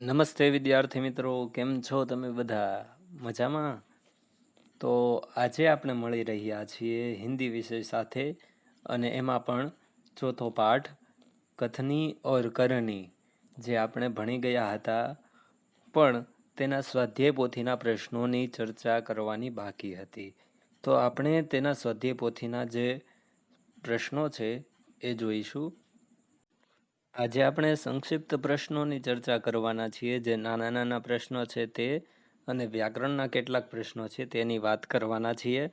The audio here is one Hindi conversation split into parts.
નમસ્તે વિદ્યાર્થી મિત્રો, કેમ છો તમે બધા? મજામાં? તો આજે આપણે મળી રહ્યા છીએ હિન્દી વિષય સાથે, અને એમાં પણ ચોથો પાઠ કથની ઓર કરણી, જે આપણે ભણી ગયા હતા, પણ તેના સ્વાધ્યાય પોથીના પ્રશ્નોની ચર્ચા કરવાની બાકી હતી. તો આપણે તેના સ્વાધ્યાય પોથીના જે પ્રશ્નો છે એ જોઈશું. આજે આપણે સંક્ષિપ્ત પ્રશ્નોની ચર્ચા કરવાના છીએ, જે નાના નાના પ્રશ્નો છે તે, અને વ્યાકરણના કેટલાક પ્રશ્નો છે તેની વાત કરવાના છીએ.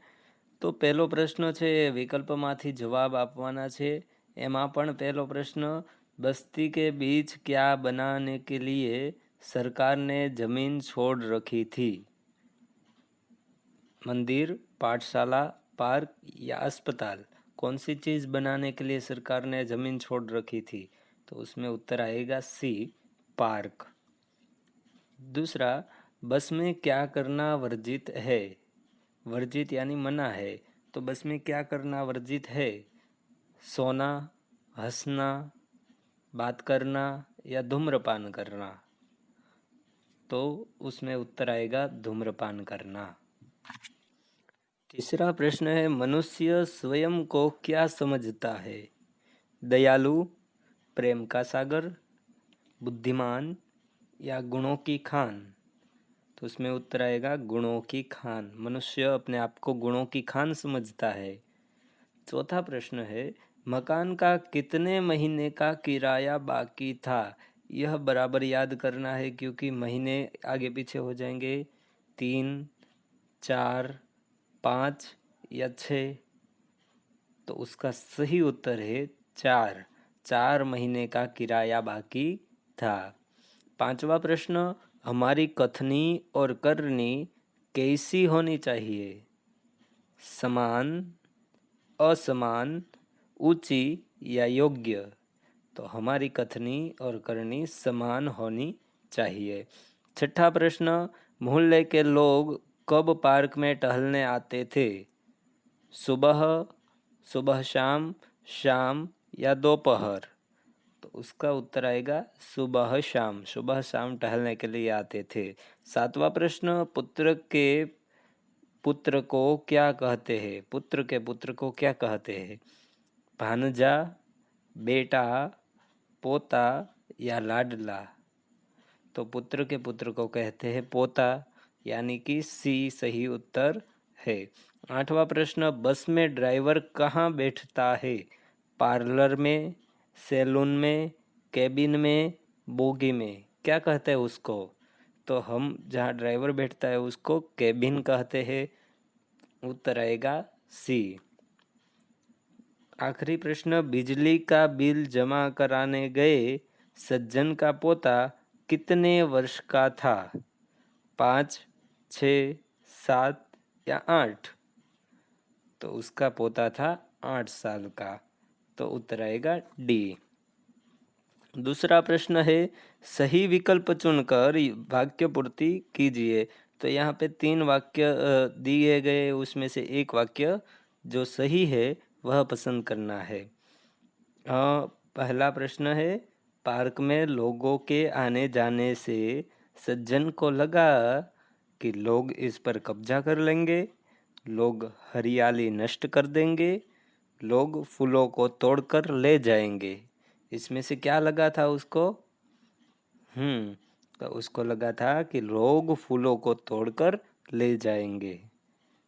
તો પહેલો પ્રશ્ન છે એ વિકલ્પમાંથી જવાબ આપવાના છે. એમાં પણ પહેલો પ્રશ્ન, બસ્તી કે બીચ क्या बनाने के लिए सरकार ने जमीन छोड़ रखी थी? मंदिर, पाठशाला, पार्क या अस्पताल? कौन सी चीज़ बनाने के लिए सरकार ने जमीन छोड़ रखी थी? तो उसमें उत्तर आएगा सी, पार्क। दूसरा, बस में क्या करना वर्जित है? वर्जित यानी मना है, तो बस में क्या करना वर्जित है? सोना, हंसना, बात करना या धूम्रपान करना? तो उसमें उत्तर आएगा धूम्रपान करना। तीसरा प्रश्न है, मनुष्य स्वयं को क्या समझता है? दयालु, प्रेम का सागर, बुद्धिमान या गुणों की खान? तो उसमें उत्तर आएगा गुणों की खान। मनुष्य अपने आप को गुणों की खान समझता है। चौथा प्रश्न है, मकान का कितने महीने का किराया बाकी था? यह बराबर याद करना है, क्योंकि महीने आगे पीछे हो जाएंगे। 3, 4, 5 या 6? तो उसका सही उत्तर है 4। 4 महीने का किराया बाकी था। पांचवा प्रश्न, हमारी कथनी और करनी कैसी होनी चाहिए? समान, असमान, ऊंची या योग्य? तो हमारी कथनी और करनी समान होनी चाहिए। छठा प्रश्न, मोहल्ले के लोग कब पार्क में टहलने आते थे? सुबह, सुबह शाम, शाम या दोपहर? तो उसका उत्तर आएगा सुबह शाम। सुबह शाम टहलने के लिए आते थे। सातवां प्रश्न, पुत्र को क्या कहते हैं? पुत्र के पुत्र को क्या कहते हैं? भांजा, बेटा, पोता या लाडला? तो पुत्र के पुत्र को कहते हैं पोता, यानी कि सी सही उत्तर है। आठवां प्रश्न, बस में ड्राइवर कहाँ बैठता है? पार्लर में, सैलून में, कैबिन में, बोगी में? क्या कहते हैं उसको? तो हम जहाँ ड्राइवर बैठता है उसको कैबिन कहते हैं। उत्तर आएगा सी। आखिरी प्रश्न, बिजली का बिल जमा कराने गए सज्जन का पोता कितने वर्ष का था? 5, 6, 7 या 8? तो उसका पोता था 8 साल का। तो उत्तर आएगा डी। दूसरा प्रश्न है, सही विकल्प चुनकर वाक्य पूर्ति कीजिए। तो यहाँ पे 3 वाक्य दिए गए, उसमें से एक वाक्य जो सही है वह पसंद करना है। पहला प्रश्न है, पार्क में लोगों के आने जाने से सज्जन को लगा कि लोग इस पर कब्जा कर लेंगे, लोग हरियाली नष्ट कर देंगे, लोग फूलों को तोड़कर ले जाएंगे। इसमें से क्या लगा था उसको? तो उसको लगा था कि लोग फूलों को तोड़कर ले जाएंगे।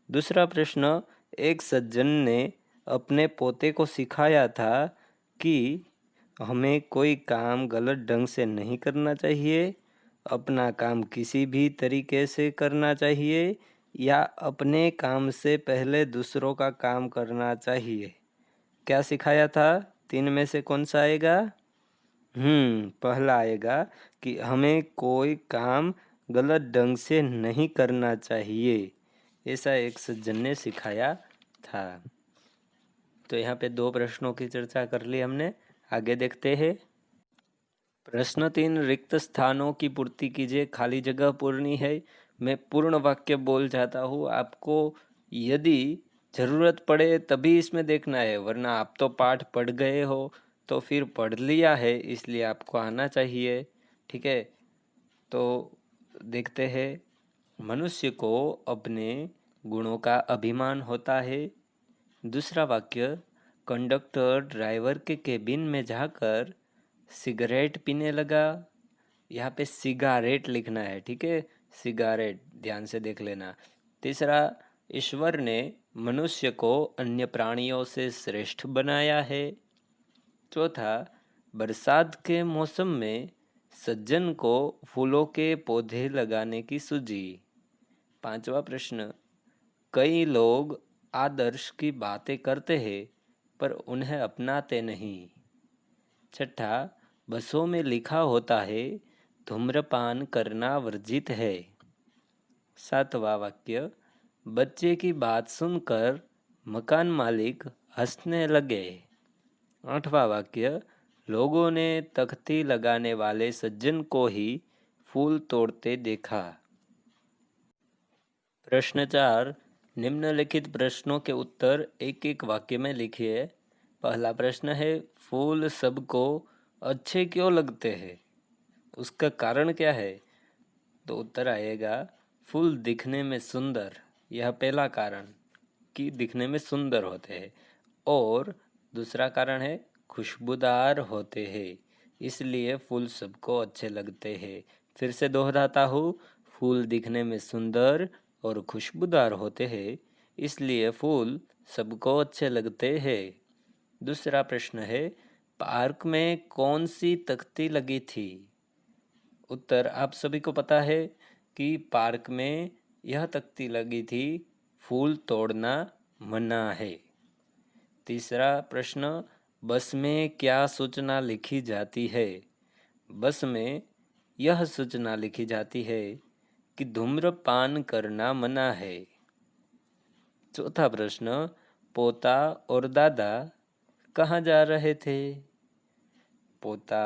दूसरा प्रश्न, एक सज्जन ने अपने पोते को सिखाया था कि हमें कोई काम गलत ढंग से नहीं करना चाहिए, अपना काम किसी भी तरीके से करना चाहिए, या अपने काम से पहले दूसरों का काम करना चाहिए। क्या सिखाया था? 3 में से कौन सा आएगा? पहला आएगा कि हमें कोई काम गलत ढंग से नहीं करना चाहिए, ऐसा एक सज्जन ने सिखाया था। तो यहाँ पे 2 प्रश्नों की चर्चा कर ली हमने। आगे देखते हैं। प्रश्न 3, रिक्त स्थानों की पूर्ति कीजिए। खाली जगह पूर्णी है। मैं पूर्ण वाक्य बोल जाता हूँ, आपको यदि ज़रूरत पड़े तभी इसमें देखना है, वरना आप तो पाठ पढ़ गए हो, तो फिर पढ़ लिया है इसलिए आपको आना चाहिए, ठीक है। तो देखते हैं, मनुष्य को अपने गुणों का अभिमान होता है। दूसरा वाक्य, कंडक्टर ड्राइवर के केबिन में जाकर सिगरेट पीने लगा। यहाँ पे सिगारेट लिखना है, ठीक है, सिगारेट ध्यान से देख लेना। तीसरा, ईश्वर ने मनुष्य को अन्य प्राणियों से श्रेष्ठ बनाया है। चौथा, बरसात के मौसम में सज्जन को फूलों के पौधे लगाने की सूझी। पांचवा प्रश्न, कई लोग आदर्श की बातें करते हैं पर उन्हें अपनाते नहीं। छठा, बसों में लिखा होता है धूम्रपान करना वर्जित है। सातवां वाक्य, बच्चे की बात सुनकर मकान मालिक हंसने लगे। आठवां वाक्य, लोगों ने तख्ती लगाने वाले सज्जन को ही फूल तोड़ते देखा। प्रश्न 4, निम्नलिखित प्रश्नों के उत्तर एक एक वाक्य में लिखिए। पहला प्रश्न है, फूल सबको अच्छे क्यों लगते हैं, उसका कारण क्या है? तो उत्तर आएगा, फूल दिखने में सुंदर, यह पहला कारण कि दिखने में सुंदर होते हैं। और दूसरा कारण है खुशबूदार होते हैं, इसलिए फूल सबको अच्छे लगते हैं। फिर से दोहराता हूँ, फूल दिखने में सुंदर और खुशबूदार होते हैं, इसलिए फूल सबको अच्छे लगते हैं। दूसरा प्रश्न है, पार्क में कौन सी तख्ती लगी थी? उत्तर आप सभी को पता है कि पार्क में यह तख्ती लगी थी, फूल तोड़ना मना है। तीसरा प्रश्न, बस में क्या सूचना लिखी जाती है? बस में यह सूचना लिखी जाती है कि धूम्रपान करना मना है। चौथा प्रश्न, पोता और दादा कहाँ जा रहे थे? पोता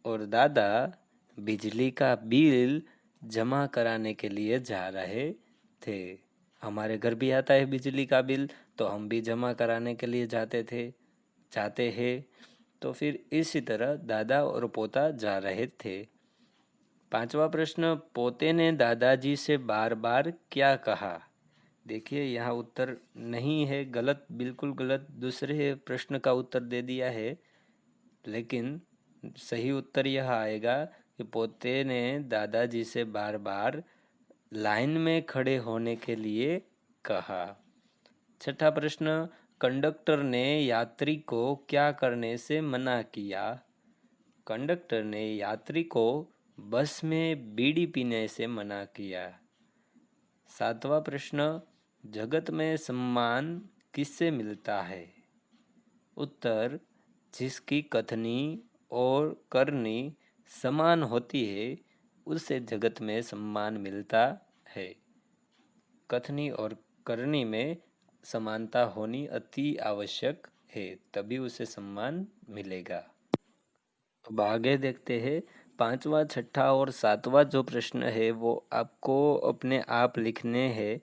और दादा बिजली का बिल जमा कराने के लिए जा रहे थे। हमारे घर भी आता है बिजली का बिल, तो हम भी जमा कराने के लिए जाते हैं। तो फिर इसी तरह दादा और पोता जा रहे थे। पांचवा प्रश्न, पोते ने दादाजी से बार बार क्या कहा? देखिए यहाँ उत्तर नहीं है, गलत, बिल्कुल गलत, दूसरे प्रश्न का उत्तर दे दिया है। लेकिन सही उत्तर यह आएगा कि पोते ने दादाजी से बार बार लाइन में खड़े होने के लिए कहा। छठा प्रश्न, कंडक्टर ने यात्री को क्या करने से मना किया? कंडक्टर ने यात्री को बस में बीड़ी पीने से मना किया। सातवां प्रश्न, जगत में सम्मान किससे मिलता है? उत्तर, जिसकी कथनी और करनी समान होती है उसे जगत में सम्मान मिलता है। कथनी और करनी में समानता होनी अति आवश्यक है, तभी उसे सम्मान मिलेगा। अब आगे देखते हैं, पांचवा, छठा और सातवां जो प्रश्न है वो आपको अपने आप लिखने हैं।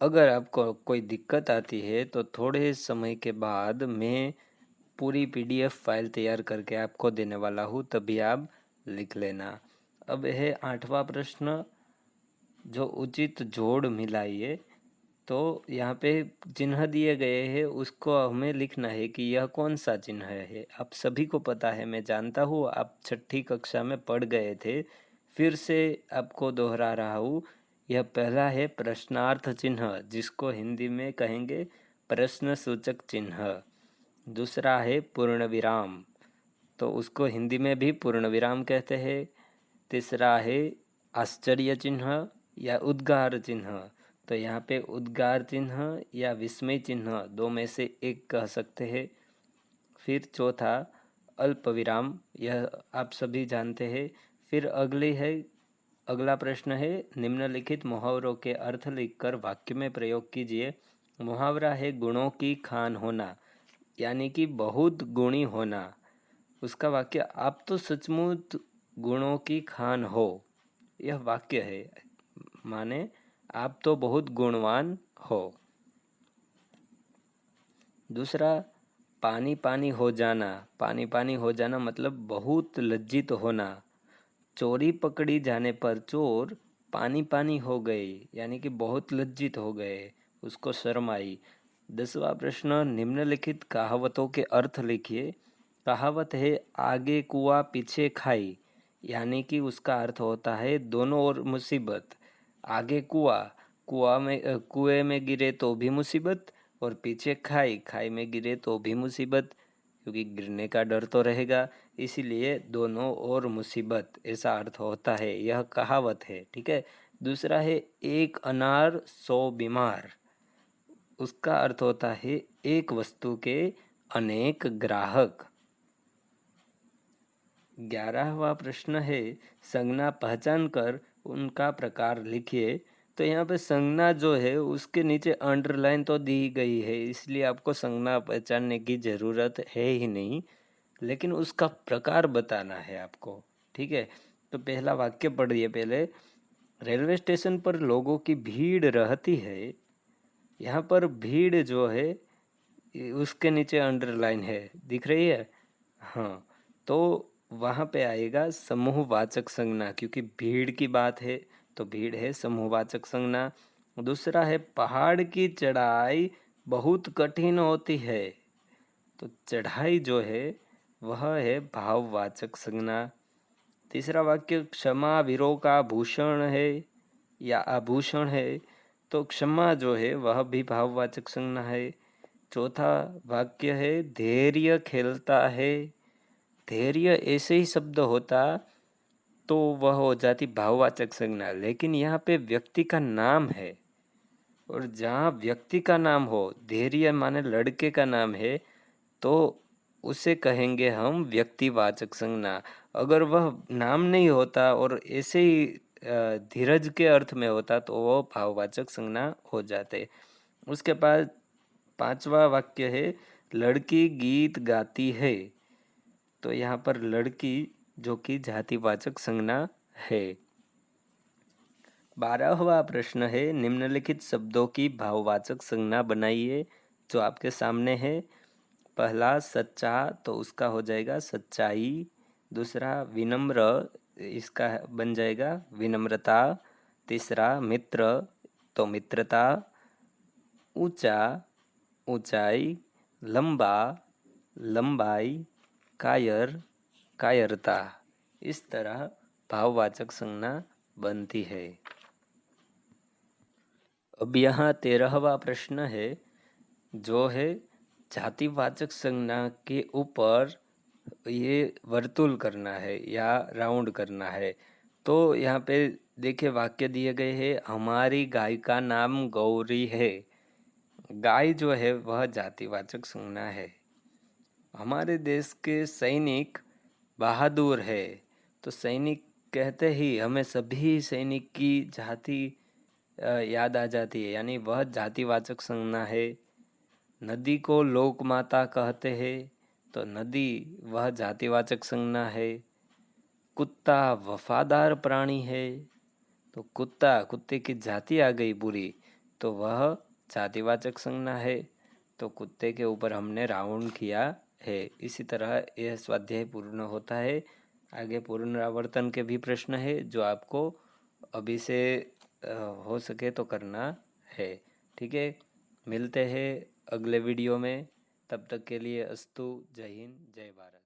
अगर आपको कोई दिक्कत आती है तो थोड़े समय के बाद मैं पूरी PDF फाइल तैयार करके आपको देने वाला हूँ, तभी आप लिख लेना। अब है आठवां प्रश्न, जो उचित जोड़ मिलाइए। तो यहाँ पे चिन्ह दिए गए हैं, उसको हमें लिखना है कि यह कौन सा चिन्ह है। आप सभी को पता है, मैं जानता हूँ, आप छठी कक्षा में पढ़ गए थे, फिर से आपको दोहरा रहा हूँ। यह पहला है प्रश्नार्थ चिन्ह, जिसको हिंदी में कहेंगे प्रश्न सूचक चिन्ह। दूसरा है पूर्ण विराम, तो उसको हिंदी में भी पूर्ण विराम कहते हैं। तीसरा है आश्चर्य चिन्ह या उद्गार चिन्ह, तो यहाँ पे उद्गार चिन्ह या विस्मय चिन्ह दो में से एक कह सकते हैं। फिर चौथा अल्प विराम, यह आप सभी जानते हैं। फिर अगला प्रश्न है, निम्नलिखित मुहावरों के अर्थ लिखकर वाक्य में प्रयोग कीजिए। मुहावरा है गुणों की खान होना, यानी कि बहुत गुणी होना। उसका वाक्य, आप तो सचमुच गुणों की खान हो, यह वाक्य है, माने आप तो बहुत गुणवान हो। दूसरा, पानी पानी हो जाना, पानी पानी हो जाना मतलब बहुत लज्जित होना। चोरी पकड़ी जाने पर चोर पानी पानी हो गए, यानी कि बहुत लज्जित हो गए, उसको शर्म आई। 10वां प्रश्न, निम्नलिखित कहावतों के अर्थ लिखिए। कहावत है आगे कुआ पीछे खाई, यानी कि उसका अर्थ होता है दोनों ओर मुसीबत। आगे कुएं में गिरे तो भी मुसीबत, और पीछे खाई, खाई में गिरे तो भी मुसीबत, क्योंकि गिरने का डर तो रहेगा, इसीलिए दोनों ओर मुसीबत, ऐसा अर्थ होता है। यह कहावत है, ठीक है। दूसरा है एक अनार 100 बीमार, उसका अर्थ होता है एक वस्तु के अनेक ग्राहक। 11वां प्रश्न है संज्ञा पहचान कर उनका प्रकार लिखिए। तो यहाँ पे संज्ञा जो है उसके नीचे अंडरलाइन तो दी गई है, इसलिए आपको संज्ञा पहचानने की ज़रूरत है ही नहीं, लेकिन उसका प्रकार बताना है आपको, ठीक है। तो पहला वाक्य पढ़िए पहले। रेलवे स्टेशन पर लोगों की भीड़ रहती है, यहाँ पर भीड़ जो है उसके नीचे अंडरलाइन है, दिख रही है। हाँ, तो वहाँ पे आएगा समूहवाचक संज्ञा, क्योंकि भीड़ की बात है तो भीड़ है समूहवाचक संज्ञा। दूसरा है पहाड़ की चढ़ाई बहुत कठिन होती है, तो चढ़ाई जो है वह है भाववाचक संज्ञा। तीसरा वाक्य क्षमा वीरों का भूषण है या आभूषण है, तो क्षमा जो है वह भी भाववाचक संज्ञा है। चौथा वाक्य है धैर्य खेलता है, धैर्य ऐसे ही शब्द होता तो वह हो जाती भाववाचक संज्ञा, लेकिन यहाँ पे व्यक्ति का नाम है, और जहाँ व्यक्ति का नाम हो, धैर्य माने लड़के का नाम है, तो उसे कहेंगे हम व्यक्तिवाचक संज्ञा। अगर वह नाम नहीं होता और ऐसे ही धीरज के अर्थ में होता तो वो भाववाचक संज्ञा हो जाते। उसके बाद 5वां वाक्य है लड़की गीत गाती है, तो यहाँ पर लड़की जो कि जातिवाचक संज्ञा है। 12वां प्रश्न है निम्नलिखित शब्दों की भाववाचक संज्ञा बनाइए, जो आपके सामने है। पहला सच्चा, तो उसका हो जाएगा सच्चाई। दूसरा विनम्र, इसका बन जाएगा विनम्रता। तीसरा मित्र, तो मित्रता। ऊंचा, ऊंचाई। लंबा, लंबाई। कायर, कायरता। इस तरह भाववाचक संज्ञा बनती है। अब यहाँ 13वां प्रश्न है, जो है जातिवाचक संज्ञा के ऊपर ये वर्तुल करना है या राउंड करना है। तो यहाँ पे देखिए वाक्य दिए गए हैं, हमारी गाय का नाम गौरी है। गाय जो है वह जातिवाचक संज्ञा है। हमारे देश के सैनिक बहादुर है, तो सैनिक कहते ही हमें सभी सैनिक की जाति याद आ जाती है, यानी वह जातिवाचक संज्ञा है। नदी को लोक माता कहते हैं, तो नदी वह जातिवाचक संज्ञा है। कुत्ता वफादार प्राणी है, तो कुत्ते की जाति आ गई बुरी, तो वह जातिवाचक संज्ञा है। तो कुत्ते के ऊपर हमने राउंड किया है। इसी तरह यह स्वाध्याय पूर्ण होता है। आगे पुनरावर्तन के भी प्रश्न है, जो आपको अभी से हो सके तो करना है, ठीक है। मिलते हैं अगले वीडियो में, तब तक के लिए अस्तु। जय हिंद, जय भारत।